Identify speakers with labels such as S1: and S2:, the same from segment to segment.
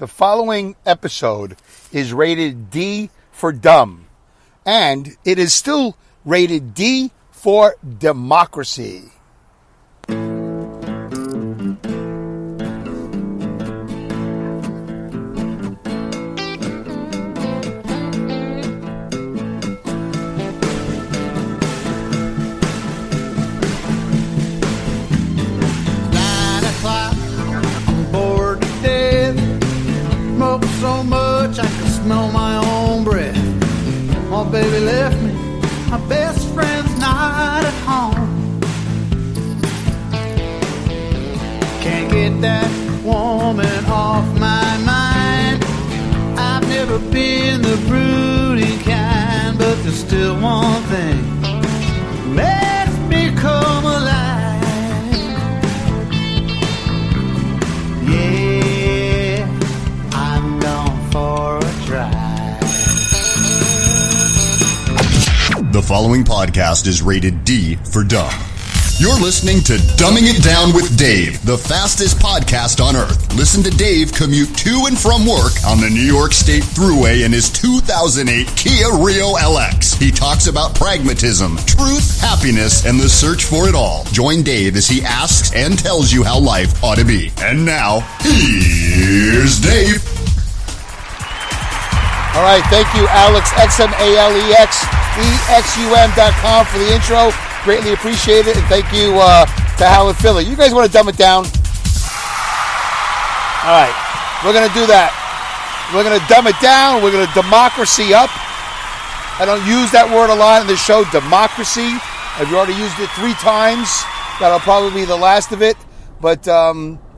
S1: The following episode is rated D for dumb, and it is still rated D for democracy.
S2: So much I can smell my own breath. My baby left me, my best friend's not at home. Can't get that woman off my mind. I've never been the brooding kind, but there's still one thing makes me come alive. Yeah, for a drive.
S3: The following podcast is rated D for dumb. You're listening to Dumbing It Down with Dave, the fastest podcast on earth. Listen to Dave commute to and from work on the New York State Thruway in his 2008 Kia Rio LX. He talks about pragmatism, truth, happiness, and the search for it all. Join Dave as he asks and tells you how life ought to be. And now, here's Dave.
S1: All right, thank you, Alex, XMALEXEXUM.com for the intro. Greatly appreciate it, and thank you to Howard Philly. You guys want to dumb it down? All right, we're going to do that. We're going to dumb it down. We're going to democracy up. I don't use that word a lot in the show, democracy. I've already used it 3 times. That'll probably be the last of it. But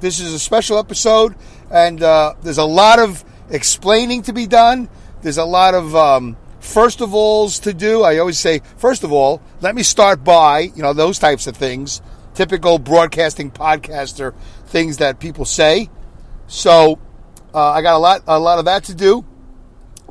S1: this is a special episode, and there's a lot of explaining to be done. There's a lot of first of alls to do. I always say, first of all, let me start by, those types of things. Typical broadcasting podcaster things that people say. So I got a lot of that to do.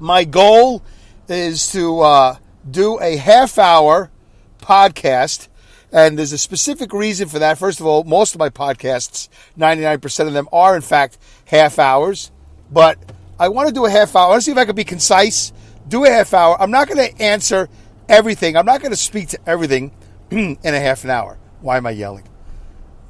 S1: My goal is to do a half-hour podcast, and there's a specific reason for that. First of all, most of my podcasts, 99% of them are, in fact, half hours. But I want to do a half hour. I want to see if I can be concise. Do a half hour. I'm not going to answer everything. I'm not going to speak to everything in a half an hour. Why am I yelling?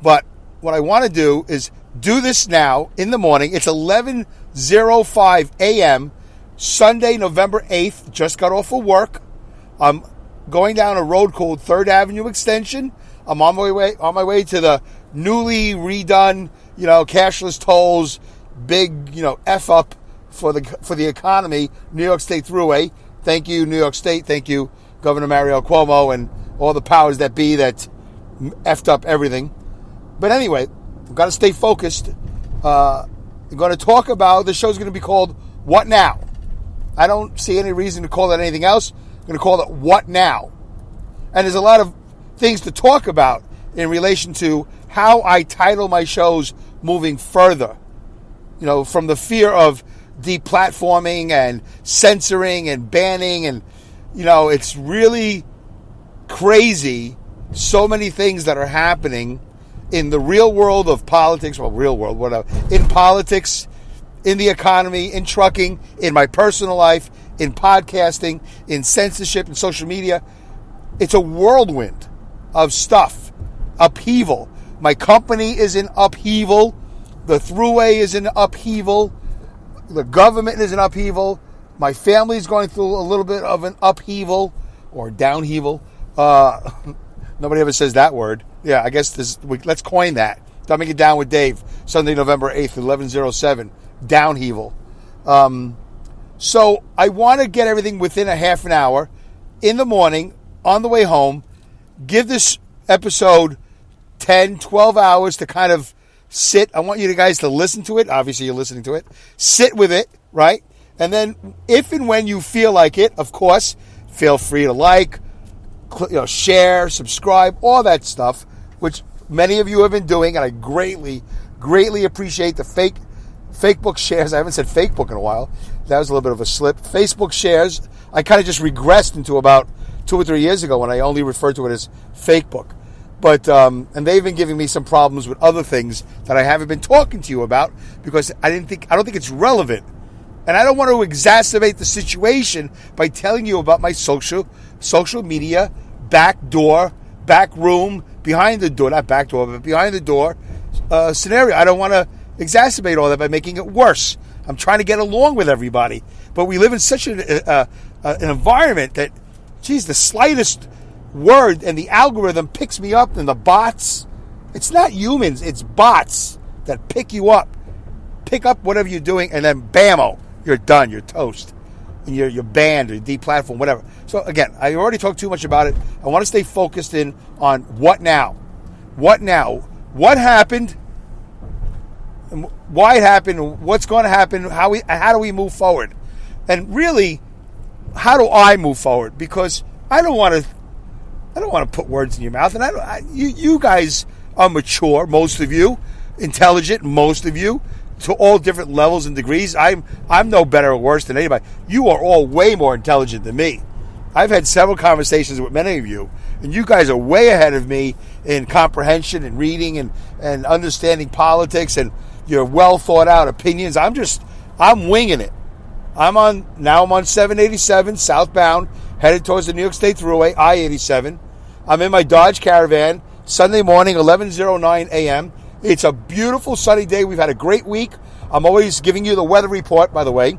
S1: But what I want to do is do this now in the morning. It's 11:05 a.m. Sunday, November 8th. Just got off of work. I'm going down a road called 3rd Avenue Extension. I'm on my way to the newly redone, cashless tolls, big, F up for the economy, New York State Thruway. Thank you, New York State. Thank you, Governor Mario Cuomo and all the powers that be that effed up everything. But anyway, we've got to stay focused. I'm going to talk about, the show's going to be called What Now? I don't see any reason to call it anything else. I'm going to call it What Now? And there's a lot of things to talk about in relation to how I title my shows moving further. From the fear of deplatforming and censoring and banning, and it's really crazy. So many things that are happening in the real world of politics, in politics, in the economy, in trucking, in my personal life, in podcasting, in censorship, in social media. It's a whirlwind of stuff, upheaval. My company is in upheaval. The Thruway is in upheaval. The government is in upheaval. My family is going through a little bit of an upheaval or downheaval. Nobody ever says that word. Yeah, I guess let's coin that. Dumbing It Down with Dave, Sunday, November 8th, 11:07. Downheaval. So I want to get everything within a half an hour in the morning on the way home. Give this episode 10, 12 hours to kind of sit. I want you guys to listen to it. Obviously, you're listening to it. Sit with it, right? And then if and when you feel like it, of course, feel free to like, share, subscribe, all that stuff, which many of you have been doing, and I greatly, greatly appreciate the Facebook shares. I haven't said fake book in a while. That was a little bit of a slip. Facebook shares, I kind of just regressed into about 2 or 3 years ago when I only referred to it as fake book. But and they've been giving me some problems with other things that I haven't been talking to you about because I don't think it's relevant. And I don't want to exacerbate the situation by telling you about my social media back door, back room, behind the door, not back door, but behind the door scenario. I don't want to exacerbate all that by making it worse. I'm trying to get along with everybody. But we live in such an environment that, geez, the slightest word and the algorithm picks me up, and the bots. It's not humans, it's bots that pick you up. Pick up whatever you're doing, and then bammo, you're done, you're toast. And you're banned or deplatformed, whatever. So again, I already talked too much about it. I want to stay focused in on what now. What now? What happened? Why it happened? What's going to happen? How do we move forward? And really, how do I move forward? Because I don't want to put words in your mouth. And you guys are mature, most of you, intelligent, most of you, to all different levels and degrees. I'm no better or worse than anybody. You are all way more intelligent than me. I've had several conversations with many of you, and you guys are way ahead of me in comprehension and reading and understanding politics and your well thought out opinions. I'm winging it. I'm on 787 southbound, headed towards the New York State Thruway, I-87. I'm in my Dodge Caravan, Sunday morning, 11:09 a.m. It's a beautiful sunny day. We've had a great week. I'm always giving you the weather report, by the way.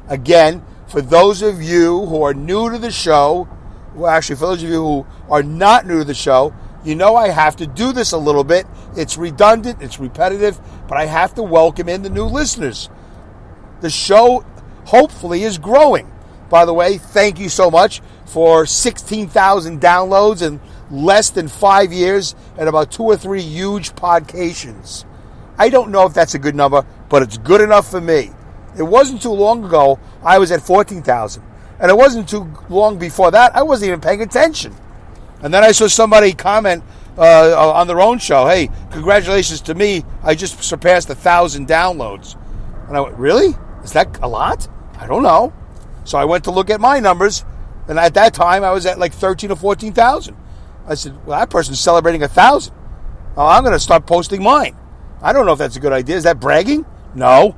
S1: Again, for those of you who are new to the show, well, actually, for those of you who are not new to the show, you know I have to do this a little bit. It's redundant, it's repetitive, but I have to welcome in the new listeners. The show, hopefully, is growing. By the way, thank you so much for 16,000 downloads in less than 5 years and about 2 or 3 huge podcations. I don't know if that's a good number, but it's good enough for me. It wasn't too long ago I was at 14,000. And it wasn't too long before that I wasn't even paying attention. And then I saw somebody comment on their own show, hey, congratulations to me, I just surpassed 1,000 downloads. And I went, really? Is that a lot? I don't know. So I went to look at my numbers, and at that time I was at like 13 or 14,000. I said, well, that person's celebrating 1,000. Oh, I'm going to start posting mine. I don't know if that's a good idea. Is that bragging? No,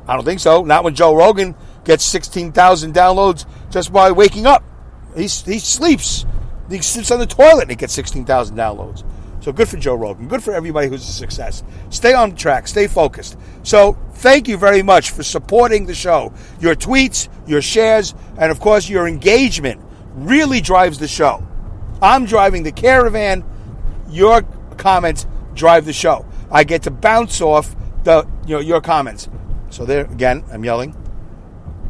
S1: I don't think so. Not when Joe Rogan gets 16,000 downloads just by waking up. He sleeps. He sits on the toilet and he gets 16,000 downloads. So good for Joe Rogan. Good for everybody who's a success. Stay on track. Stay focused. So thank you very much for supporting the show. Your tweets, your shares, and of course your engagement really drives the show. I'm driving the caravan. Your comments drive the show. I get to bounce off your comments. So there again, I'm yelling.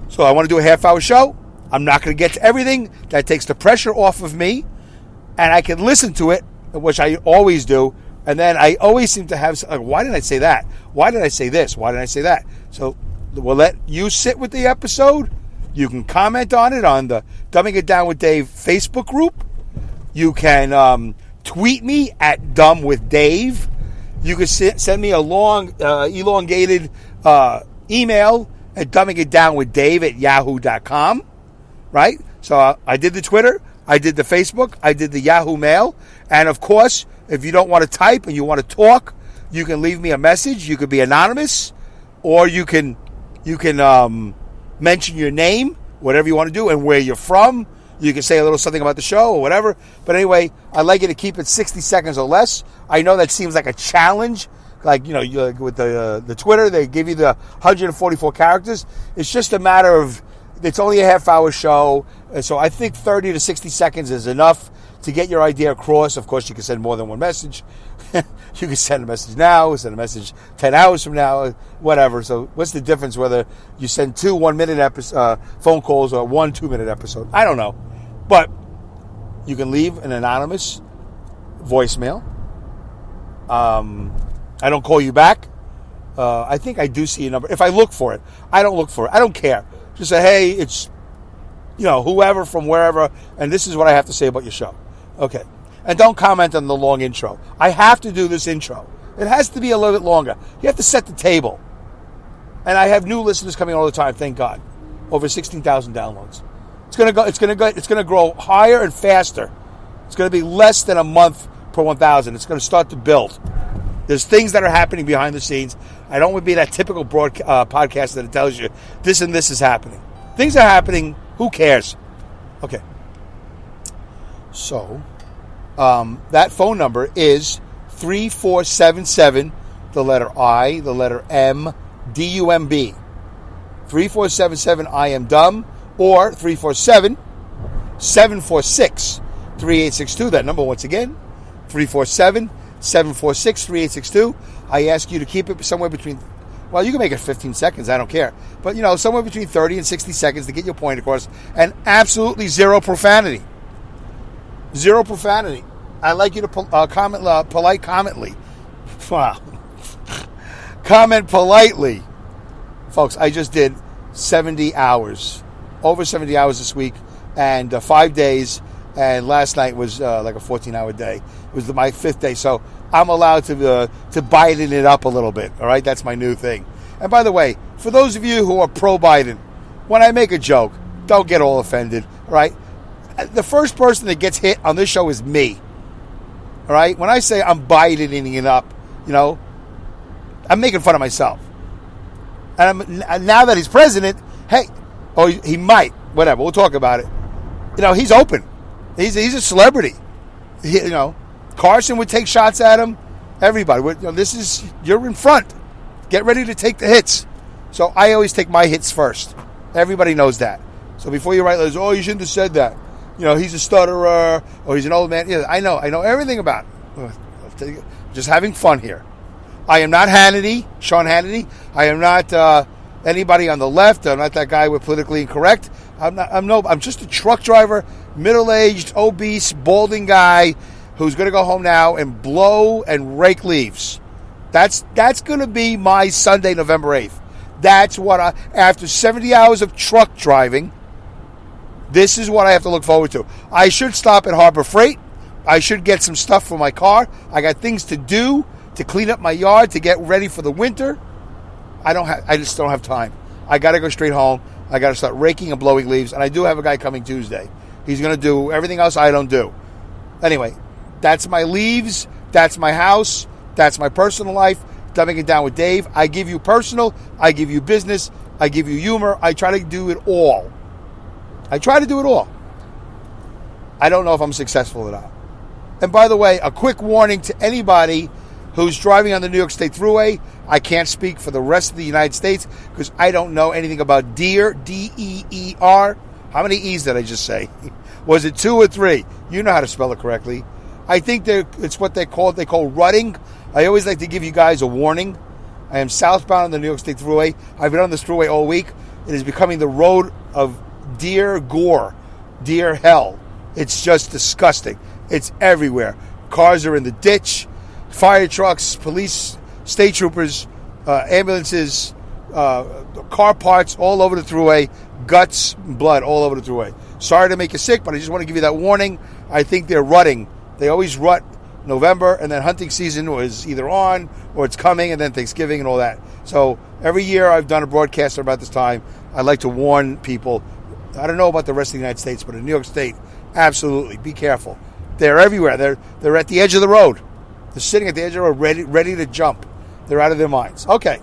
S1: So I want to do a half-hour show. I'm not going to get to everything. That takes the pressure off of me, and I can listen to it, which I always do. And then I always seem to have, why did I say that? Why did I say this? Why did I say that? So we'll let you sit with the episode. You can comment on it on the Dumbing It Down with Dave Facebook group. You can tweet me at dumbwithdave. You can send me a long, elongated email at dumbingitdownwithdave@yahoo.com. Right? So I did the Twitter, I did the Facebook, I did the Yahoo Mail. And of course, if you don't want to type and you want to talk, you can leave me a message. You could be anonymous, or you can mention your name, whatever you want to do, and where you're from. You can say a little something about the show or whatever. But anyway, I'd like you to keep it 60 seconds or less. I know that seems like a challenge. Like, with the Twitter, they give you the 144 characters. It's just a matter of, it's only a half-hour show. So I think 30 to 60 seconds is enough to get your idea across. Of course, you can send more than one message. You can send a message now, send a message 10 hours from now, whatever. So what's the difference whether you send 2 1-minute phone calls or 1 2-minute episode? I don't know. But you can leave an anonymous voicemail. I don't call you back. I think I do see a number. If I look for it, I don't look for it. I don't care. Just say, hey, it's, whoever from wherever, and this is what I have to say about your show. Okay. And don't comment on the long intro. I have to do this intro. It has to be a little bit longer. You have to set the table. And I have new listeners coming all the time, thank God. Over 16,000 downloads. It's going to grow higher and faster. It's going to be less than a month per 1,000. It's going to start to build. There's things that are happening behind the scenes. I don't want to be that typical podcast that tells you this and this is happening. Things are happening. Who cares? Okay. So, that phone number is 3477, the letter I, the letter M, D-U-M-B. 3477, I am dumb, or 347-746-3862. That number, once again, 347-746-3862. I ask you to keep it somewhere between, well, you can make it 15 seconds, I don't care. But, somewhere between 30 and 60 seconds to get your point across. And absolutely zero profanity. Zero profanity. I'd like you to commently. Wow. Comment politely. Folks, I just did 70 hours. Over 70 hours this week. And 5 days. And last night was like a 14-hour day. It was my 5th day. So I'm allowed to Biden it up a little bit. All right? That's my new thing. And by the way, for those of you who are pro-Biden, when I make a joke, don't get all offended. All right? The first person that gets hit on this show is me. All right? When I say I'm Bidening it up, I'm making fun of myself. And now that he's president, hey, he might. Whatever. We'll talk about it. He's open. He's a celebrity. Carson would take shots at him. Everybody. You're in front. Get ready to take the hits. So I always take my hits first. Everybody knows that. So before you write letters, you shouldn't have said that. He's a stutterer or he's an old man. Yeah, I know everything about it. Just having fun here. I am not Sean Hannity. I am not anybody on the left. I'm not that guy with politically incorrect. I'm just a truck driver, middle-aged, obese, balding guy who's going to go home now and blow and rake leaves. That's going to be my Sunday, November 8th. That's what after 70 hours of truck driving, this is what I have to look forward to. I should stop at Harbor Freight. I should get some stuff for my car. I got things to do to clean up my yard, to get ready for the winter. I just don't have time. I got to go straight home. I got to start raking and blowing leaves. And I do have a guy coming Tuesday. He's going to do everything else I don't do. Anyway, that's my leaves. That's my house. That's my personal life. Dumbing it down with Dave. I give you personal. I give you business. I give you humor. I try to do it all. I don't know if I'm successful or not. And by the way, a quick warning to anybody who's driving on the New York State Thruway. I can't speak for the rest of the United States because I don't know anything about Deer, D-E-E-R. How many E's did I just say? Was it 2 or 3? You know how to spell it correctly. I think it's what they call rutting. I always like to give you guys a warning. I am southbound on the New York State Thruway. I've been on this thruway all week. It is becoming the road of deer gore, deer hell. It's just disgusting. It's everywhere. Cars are in the ditch. Fire trucks, police, state troopers, ambulances, car parts all over the thruway, guts, blood all over the thruway. Sorry to make you sick, but I just want to give you that warning. I think they're rutting. They always rut November, and then hunting season is either on or it's coming, and then Thanksgiving and all that. So every year I've done a broadcast about this time. I like to warn people. I don't know about the rest of the United States, but in New York State, absolutely, be careful. They're everywhere. They're at the edge of the road. They're sitting at the edge of the road ready to jump. They're out of their minds. Okay.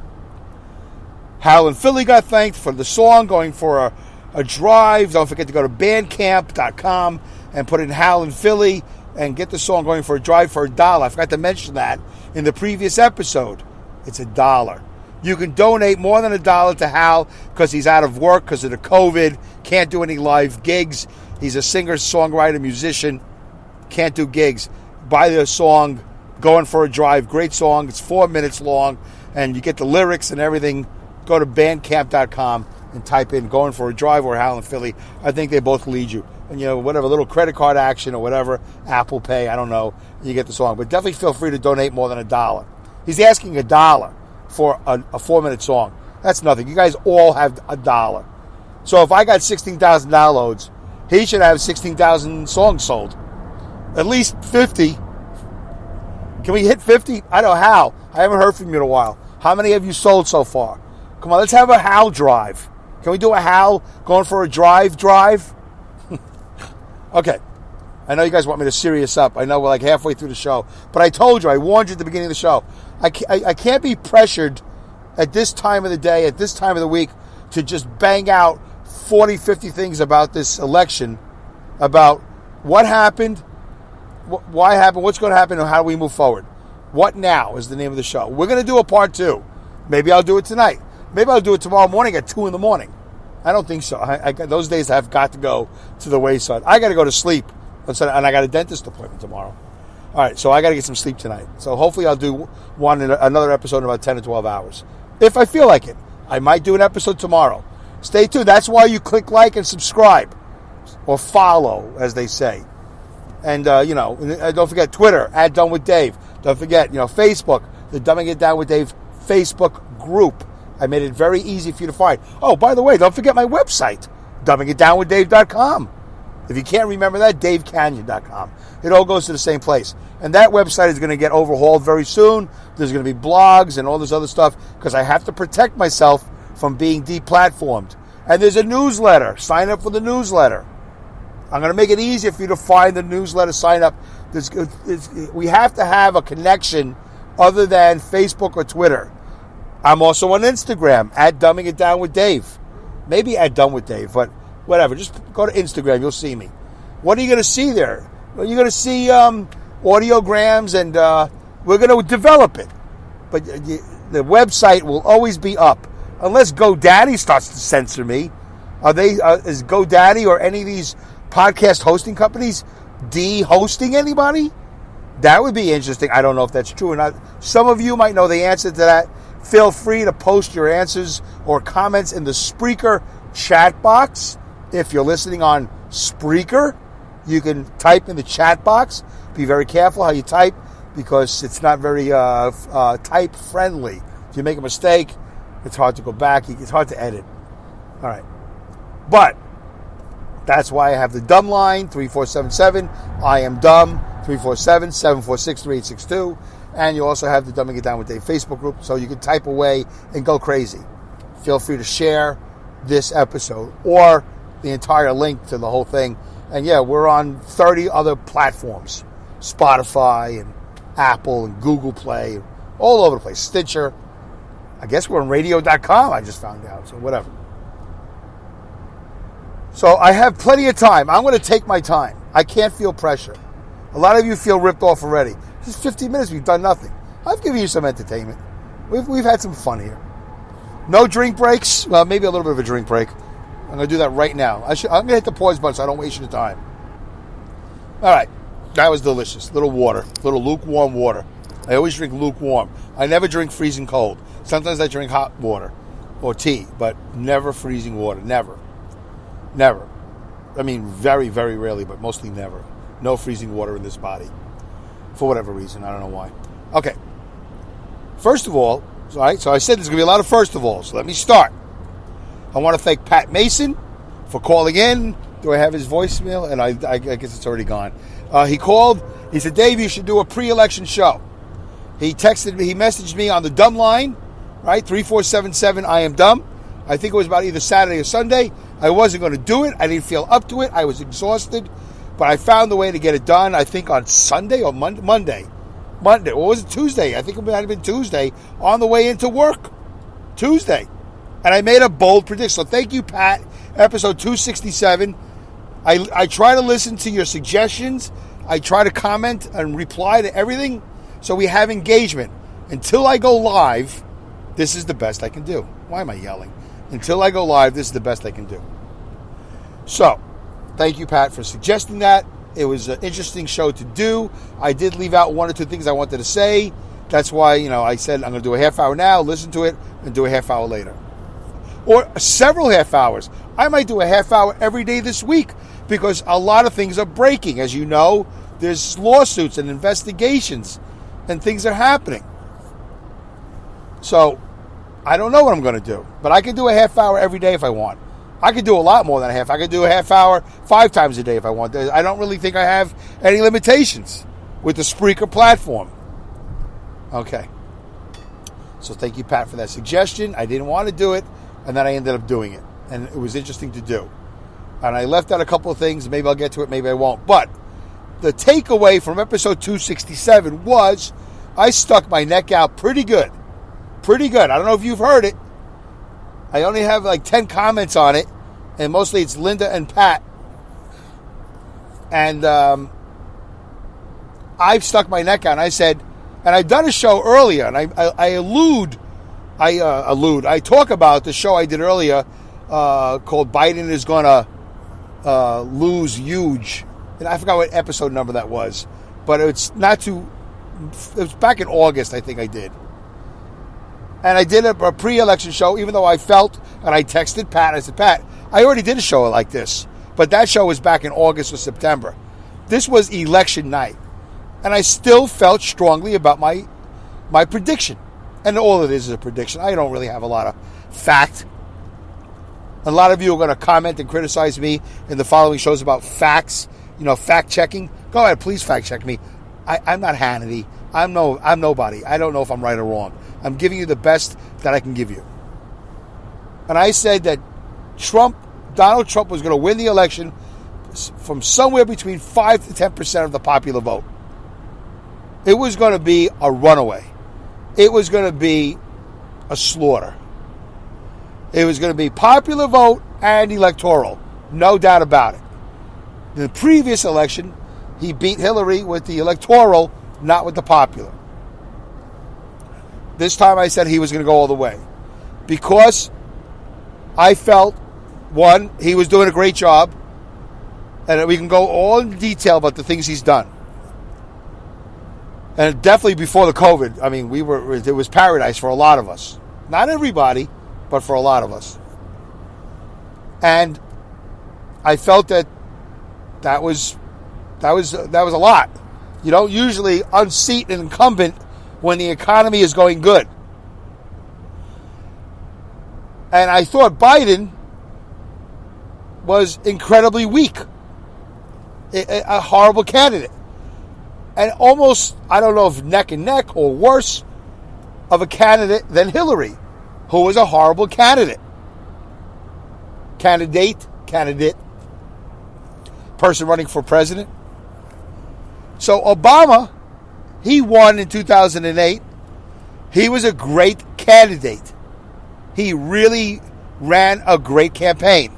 S1: Hal and Philly got thanked for the song, going for a drive. Don't forget to go to bandcamp.com and put in Hal and Philly and get the song Going for a Drive for $1. I forgot to mention that in the previous episode. It's $1. You can donate more than $1 to Hal because he's out of work because of the COVID. Can't do any live gigs. He's a singer, songwriter, musician. Can't do gigs. Buy the song Going for a Drive. Great song. It's 4 minutes long. And you get the lyrics and everything. Go to bandcamp.com and type in Going for a Drive or Hal and Philly. I think they both lead you. And, whatever, little credit card action or whatever, Apple Pay, I don't know, you get the song. But definitely feel free to donate more than $1. He's asking $1 for a 4-minute song. That's nothing. You guys all have $1. So if I got 16,000 downloads, he should have 16,000 songs sold. At least 50. Can we hit 50? I don't know how. I haven't heard from you in a while. How many have you sold so far? Come on, let's have a Hal drive. Can we do a Hal Going for a drive? Okay. I know you guys want me to serious up. I know we're like halfway through the show. But I told you, I warned you at the beginning of the show. I can't be pressured at this time of the day, at this time of the week, to just bang out 40, 50 things about this election, about what happened, why happened, what's going to happen, and how do we move forward. What Now is the name of the show. We're going to do a part 2. Maybe I'll do it tonight. Maybe I'll do it tomorrow morning at 2 in the morning. I don't think so. Those days have got to go to the wayside. I got to go to sleep, and I got a dentist appointment tomorrow. All right, so I got to get some sleep tonight. So hopefully I'll do another episode in about 10 or 12 hours. If I feel like it. I might do an episode tomorrow. Stay tuned. That's why you click like and subscribe. Or follow, as they say. And, don't forget Twitter, @DoneWithDave. Don't forget, Facebook, the Dumbing It Down with Dave Facebook group. I made it very easy for you to find. Oh, by the way, don't forget my website, dumbingitdownwithdave.com. If you can't remember that, davecanyon.com. It all goes to the same place. And that website is going to get overhauled very soon. There's going to be blogs and all this other stuff because I have to protect myself from being deplatformed. And there's a newsletter. Sign up for the newsletter. I'm going to make it easier for you to find the newsletter, sign up. We have to have a connection other than Facebook or Twitter. I'm also on Instagram, @DumbingItDownWithDave. Maybe @DoneWithDave, but whatever. Just go to Instagram. You'll see me. What are you going to see there? Well, you're going to see audiograms, and we're going to develop it. But the website will always be up. Unless GoDaddy starts to censor me. Is GoDaddy or any of these podcast hosting companies de-hosting anybody? That would be interesting. I don't know if that's true or not. Some of you might know the answer to that. Feel free to post your answers or comments in the Spreaker chat box. If you're listening on Spreaker, you can type in the chat box. Be very careful how you type because it's not very type friendly. If you make a mistake, it's hard to go back. It's hard to edit. All right. But that's why I have the dumb line, 3477. I am dumb, 347-746-3862. And you also have the Dumbing It Down with Dave Facebook group, so you can type away and go crazy. Feel free to share this episode or the entire link to the whole thing. And yeah, we're on 30 other platforms. Spotify and Apple and Google Play, all over the place. Stitcher. I guess we're on radio.com, I just found out, so whatever. So I have plenty of time. I'm going to take my time. I can't feel pressure. A lot of you feel ripped off already. Just 15 minutes, we've done nothing. I've given you some entertainment. We've had some fun here. No drink breaks. Well, maybe a little bit of a drink break. I'm going to do that right now. I'm going to hit the pause button so I don't waste your time. All right. That was delicious. Little water. Little lukewarm water. I always drink lukewarm. I never drink freezing cold. Sometimes I drink hot water or tea, but never freezing water. Never. Never. I mean, very, very rarely, but mostly never. No freezing water in this body. For whatever reason. I don't know why. Okay. First of all, so I said there's going to be a lot of first of all, so let me start. I want to thank Pat Mason for calling in. Do I have his voicemail? And I guess it's already gone. He called. He said, Dave, you should do a pre-election show. He texted me. He messaged me on the dumb line, right? 3477, I am dumb. I think it was about either Saturday or Sunday. I wasn't going to do it. I didn't feel up to it. I was exhausted. But I found the way to get it done, I think on Sunday or Monday. Or was it Tuesday? I think it might have been Tuesday on the way into work. Tuesday. And I made a bold prediction. So thank you, Pat. Episode 267. I try to listen to your suggestions. I try to comment and reply to everything. So we have engagement. Until I go live, this is the best I can do. Why am I yelling? Until I go live, this is the best I can do. So, thank you, Pat, for suggesting that. It was an interesting show to do. I did leave out one or two things I wanted to say. That's why, I said I'm going to do a half hour now, listen to it, and do a half hour later. Or several half hours. I might do a half hour every day this week because a lot of things are breaking. As you know, there's lawsuits and investigations and things are happening. So, I don't know what I'm going to do. But I can do a half hour every day if I want. I could do a lot more than a half. I could do a half hour 5 times a day if I want. I don't really think I have any limitations with the Spreaker platform. Okay. So thank you, Pat, for that suggestion. I didn't want to do it, and then I ended up doing it. And it was interesting to do. And I left out a couple of things. Maybe I'll get to it, maybe I won't. But the takeaway from episode 267 was I stuck my neck out pretty good. Pretty good. I don't know if you've heard it. I only have like 10 comments on it, and mostly it's Linda and Pat. And I've stuck my neck out, and I said, and I've done a show earlier, and I talk about the show I did earlier called Biden is going to lose huge. And I forgot what episode number that was, but it was back in August, I think I did. And I did a pre-election show, even though I felt, and I texted Pat, I said, Pat, I already did a show like this, but that show was back in August or September. This was election night, and I still felt strongly about my prediction. And all it is a prediction. I don't really have a lot of fact. A lot of you are going to comment and criticize me in the following shows about facts, fact-checking. Go ahead, please fact-check me. I'm not Hannity. I'm nobody. I don't know if I'm right or wrong. I'm giving you the best that I can give you. And I said that Donald Trump was going to win the election from somewhere between 5 to 10% of the popular vote. It was going to be a runaway. It was going to be a slaughter. It was going to be popular vote and electoral. No doubt about it. In the previous election, he beat Hillary with the electoral, not with the popular. This time I said he was going to go all the way. Because I felt, one, he was doing a great job. And we can go all in detail about the things he's done. And definitely before the COVID, I mean, it was paradise for a lot of us. Not everybody, but for a lot of us. And I felt that was a lot. You don't usually unseat an incumbent when the economy is going good. And I thought Biden was incredibly weak. A horrible candidate. And almost, I don't know if neck and neck or worse of a candidate than Hillary, who was a horrible candidate. Candidate, person running for president. So Obama, he won in 2008. He was a great candidate. He really ran a great campaign.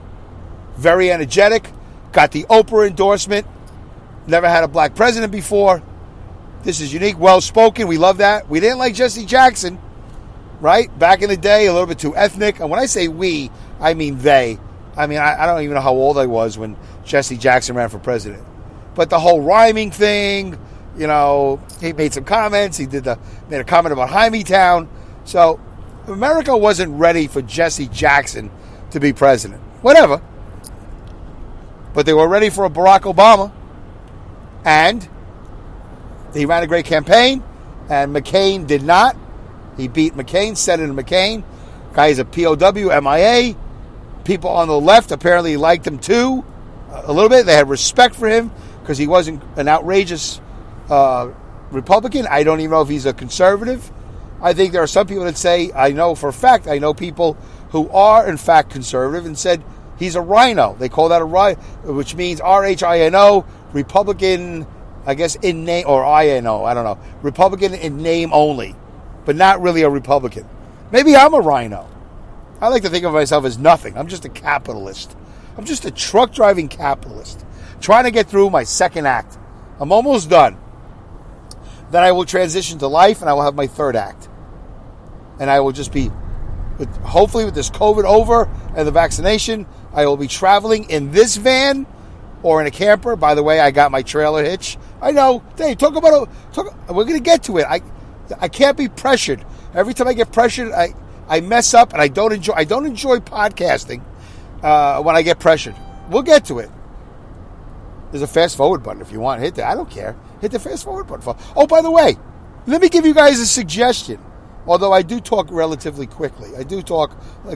S1: Very energetic, got the Oprah endorsement. Never had a black president before. This is unique, well-spoken. We love that. We didn't like Jesse Jackson, right? Back in the day, a little bit too ethnic. And when I say we, I mean they. I mean, I don't even know how old I was when Jesse Jackson ran for president. But the whole rhyming thing, he made some comments. He made a comment about Hymietown. So America wasn't ready for Jesse Jackson to be president. Whatever. But they were ready for a Barack Obama. And he ran a great campaign, and McCain did not. He beat McCain, Senator McCain. Guy is a POW, MIA. People on the left apparently liked him too, a little bit. They had respect for him because he wasn't an outrageous Republican. I don't even know if he's a conservative. I think there are some people that say, I know for a fact, I know people who are in fact conservative and said he's a rhino. They call that a rhino, which means RHINO, Republican, I guess in name, or INO, I don't know. Republican in name only, but not really a Republican. Maybe I'm a rhino. I like to think of myself as nothing. I'm just a capitalist. I'm just a truck-driving capitalist trying to get through my second act. I'm almost done. Then I will transition to life, and I will have my third act. And I will just be, hopefully with this COVID over and the vaccination, I will be traveling in this van or in a camper. By the way, I got my trailer hitch. I know. Dave, we're going to get to it. I can't be pressured. Every time I get pressured, I mess up, and I don't enjoy podcasting when I get pressured. We'll get to it. There's a fast forward button if you want. Hit that. I don't care. Hit the fast forward button. Oh, by the way, let me give you guys a suggestion. Although I do talk relatively quickly. I do talk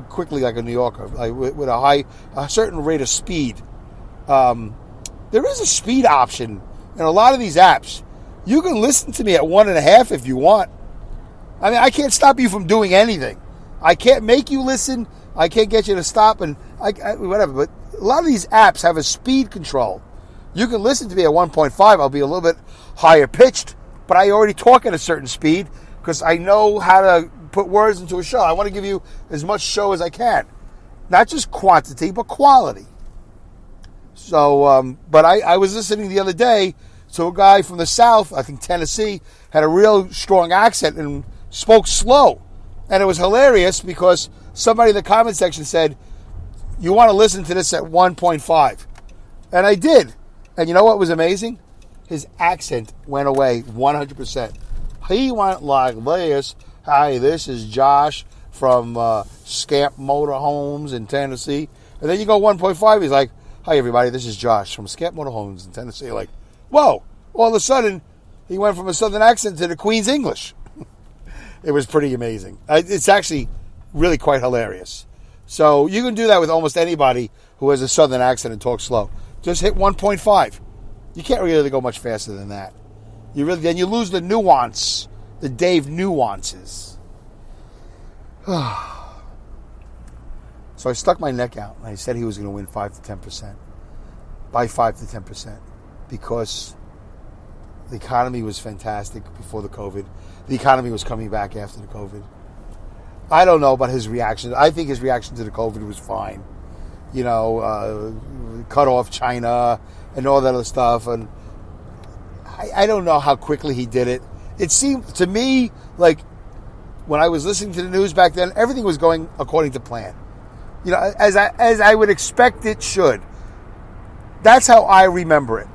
S1: quickly like a New Yorker, with a certain rate of speed. There is a speed option in a lot of these apps. You can listen to me at 1.5 if you want. I mean, I can't stop you from doing anything. I can't make you listen. I can't get you to stop and whatever. But a lot of these apps have a speed control. You can listen to me at 1.5. I'll be a little bit higher pitched, but I already talk at a certain speed because I know how to put words into a show. I want to give you as much show as I can. Not just quantity, but quality. So, but I was listening the other day to a guy from the South, I think Tennessee, had a real strong accent and spoke slow. And it was hilarious because somebody in the comment section said, you want to listen to this at 1.5. And I did. And you know what was amazing? His accent went away 100%. He went like this. Hi, this is Josh from Scamp Motorhomes in Tennessee. And then you go 1.5, he's like, hi, everybody, this is Josh from Scamp Motorhomes in Tennessee. Like, whoa. All of a sudden, he went from a Southern accent to the Queen's English. It was pretty amazing. It's actually really quite hilarious. So you can do that with almost anybody who has a Southern accent and talks slow. Just hit 1.5. You can't really go much faster than that. Then you lose the nuance, the Dave nuances. So I stuck my neck out and I said he was going to win 5 to 10%. By 5 to 10%. Because the economy was fantastic before the COVID. The economy was coming back after the COVID. I don't know about his reaction. I think his reaction to the COVID was fine. You know, cut off China and all that other stuff. And I don't know how quickly he did it. It seemed to me like when I was listening to the news back then, everything was going according to plan. You know, as I would expect it should. That's how I remember it.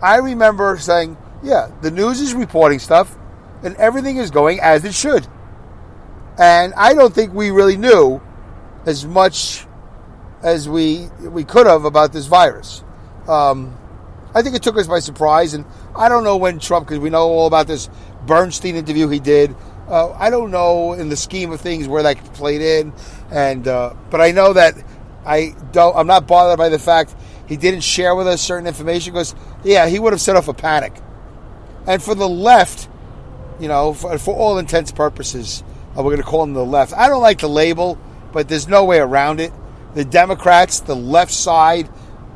S1: I remember saying, yeah, the news is reporting stuff and everything is going as it should. And I don't think we really knew as much as we could have about this virus. I think it took us by surprise, and I don't know when Trump, because we know all about this Bernstein interview he did. I don't know in the scheme of things where that played in, and but I know that I'm not bothered by the fact he didn't share with us certain information because, yeah, he would have set off a panic. And for the left, you know, for all intents and purposes, we're going to call them the left. I don't like the label, but there's no way around it. The Democrats, the left side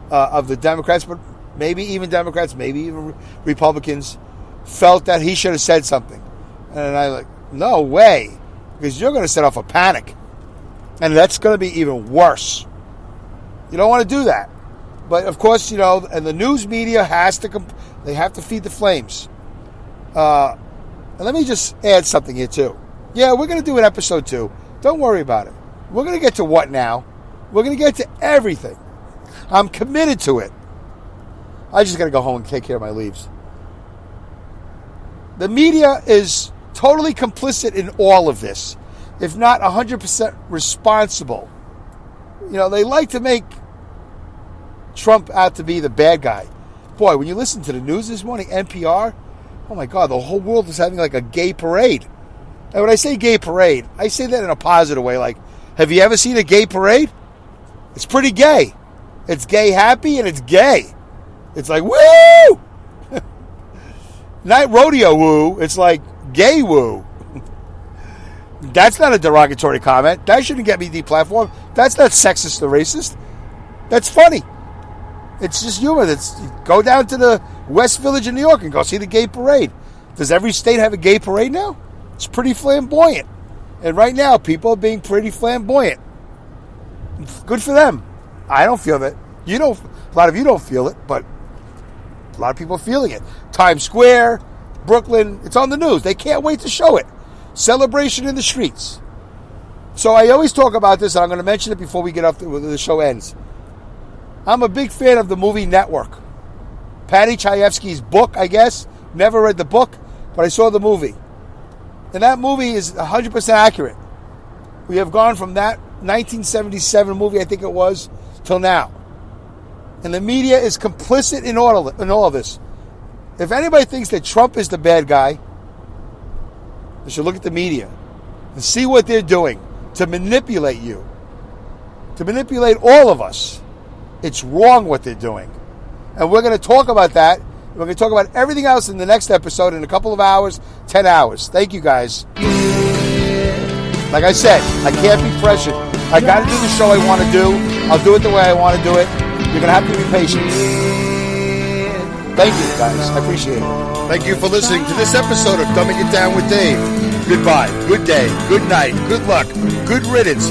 S1: of the Democrats, but maybe even Democrats, maybe even Republicans, felt that he should have said something. And I'm like, no way, because you're going to set off a panic. And that's going to be even worse. You don't want to do that. But, of course, you know, and the news media they have to feed the flames. And let me just add something here, too. Yeah, we're going to do an episode 2. Don't worry about it. We're going to get to what now? We're going to get to everything. I'm committed to it. I just got to go home and take care of my leaves. The media is totally complicit in all of this, if not 100% responsible. You know, they like to make Trump out to be the bad guy. Boy, when you listen to the news this morning, NPR, oh my God, the whole world is having like a gay parade. And when I say gay parade, I say that in a positive way. Like, have you ever seen a gay parade? It's pretty gay. It's gay happy and it's gay. It's like, woo! Not rodeo woo. It's like gay woo. That's not a derogatory comment. That shouldn't get me deplatformed. That's not sexist or racist. That's funny. It's just humor. Go down to the West Village in New York and go see the gay parade. Does every state have a gay parade now? It's pretty flamboyant. And right now, people are being pretty flamboyant. Good for them. I don't feel that. You don't. A lot of you don't feel it, but a lot of people are feeling it. Times Square, Brooklyn, it's on the news. They can't wait to show it. Celebration in the streets. So I always talk about this, and I'm going to mention it before we get up to the show ends. I'm a big fan of the movie Network. Patty Chayefsky's book, I guess. Never read the book, but I saw the movie. And that movie is 100% accurate. We have gone from that 1977 movie, I think it was, till now. And the media is complicit in all of this. If anybody thinks that Trump is the bad guy, they should look at the media and see what they're doing to manipulate you. To manipulate all of us. It's wrong what they're doing. And we're going to talk about that. We're going to talk about everything else in the next episode in a couple of hours, 10 hours. Thank you, guys. Like I said, I can't be pressured. I got to do the show I want to do. I'll do it the way I want to do it. You're going to have to be patient. Thank you, guys. I appreciate it.
S3: Thank you for listening to this episode of Dumbing It Down with Dave. Goodbye, good day, good night, good luck, good riddance,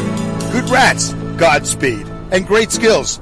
S3: good rats, Godspeed, and great skills.